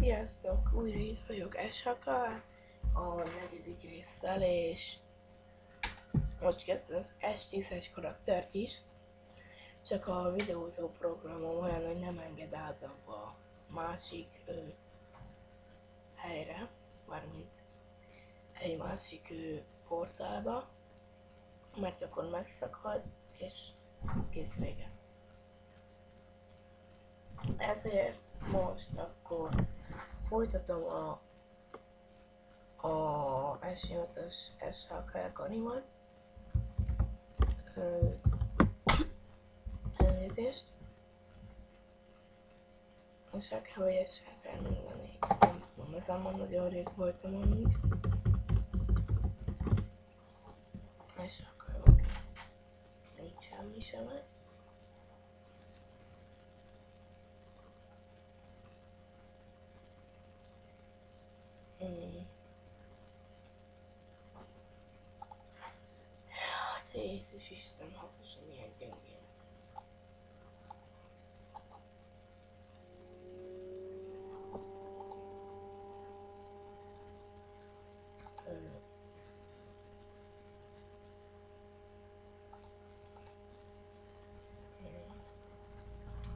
Sziasztok! Újra itt vagyok Eshaka a 4. résszel, és most kezdtem az S10-es karaktert is, csak a videózó programom olyan, hogy nem enged át a másik helyre, mármint egy másik portálba, mert akkor megszakad, és kész vége. Ezért most akkor folytatom a S8-as SHK kanimat. Elnézést. SHK vagy SHK mindennégy. Nem tudom, ezen már nagyon rég voltam amúgy. SHK, oké. Nincs semmi sem. Hát Jézus Isten, hatosan milyen gyengén.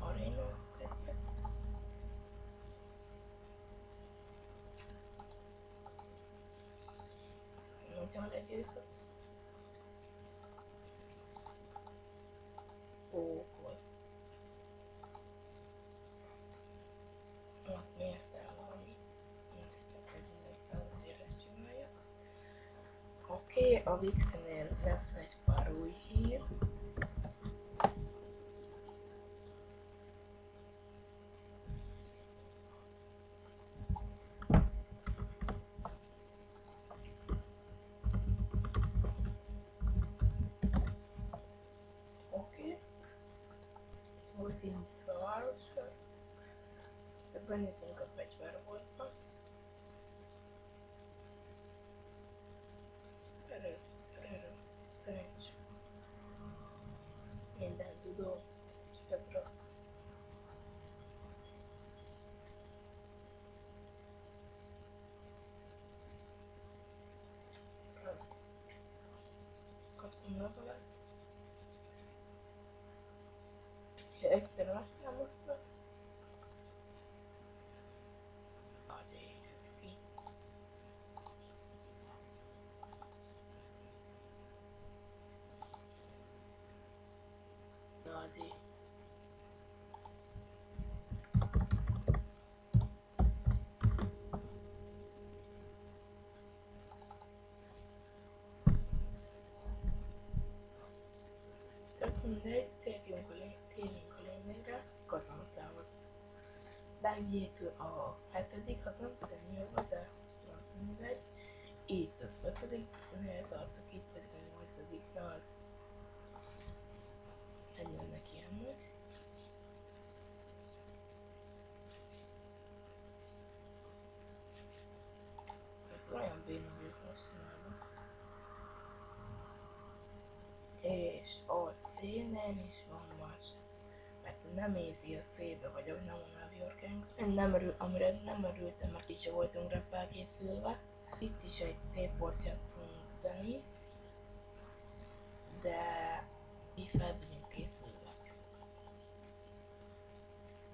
Aréna az egyet. Nagyon legyőzött. Ókor. Hát miért el valami? Mint hogy szerintem azért ezt csinálja. Oké, a Vixnél lesz egy pár új hír. Oké. Volt indítva a városra. Szóval benézünk a fegyverboltba. Szuper erő. Szerencsé. Minden tudom, és ez rossz. Kaptam levelet. Ha egyszer megtámadta. Ez ki. Nadi. Tök mindegy, térjünk a lényegre, kazamatához. Bevigyétől a 7. az nem tudom mi volt, de az mindegy. Itt az 5-nél tartok, itt pedig a 8-nál. Ennek ilyennek. Ez olyan béna vagyok mostanában. És a C-nél is van más. Mert nem easy a C-be vagyok, nem a New York Gangs. Amire nem örültem, mert így se voltunk rá felkészülve. Itt is egy C portját fogunk tenni, de mi fel vagyunk készülve.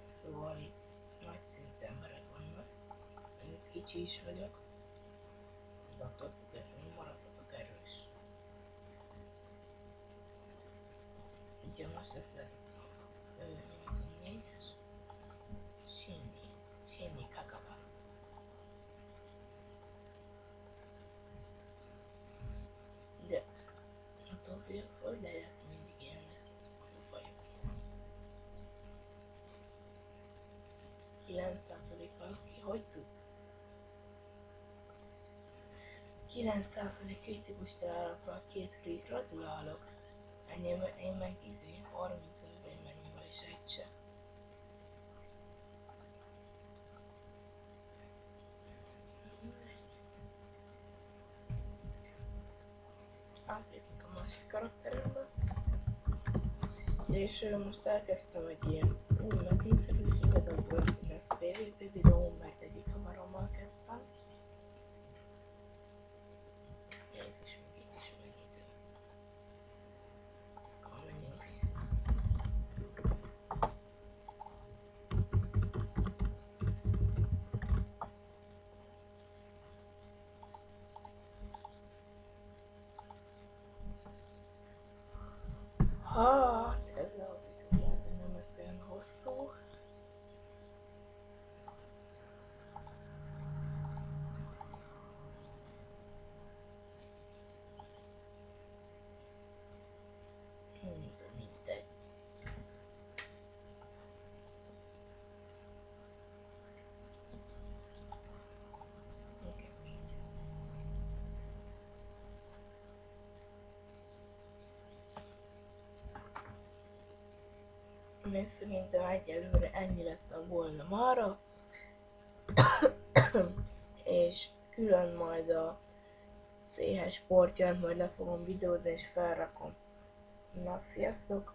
Szóval itt nagy szintű emberek vannak. Én itt kicsi is vagyok, de attól függetlenül maradhatok erős. Ugye most ez a 84-es Shinni Kagawa. De tudod, hogy az hogy lehet mindig ilyen lesz a baj. 9%-kal ki hogy tud? 9% kritikus találattal 2 klik, gratulálok. Én meg 35-ben mennyivel is egy se. Átlépünk a másik karakterembe. És most elkezdtem egy ilyen új metényszerűséget, abból lesz B PvP videóm, mert egyik haverommal kezdtem. Jézus, még itt is van idő. Akkor menjünk vissza. Hát, ez a videó lehet, hogy nem lesz olyan hosszú. De mindegy. Inkább így. Mert szerintem egyelőre ennyi lettem volna mára. És külön majd a CH sportját majd le fogom videózni és felrakom. Na, sziasztok!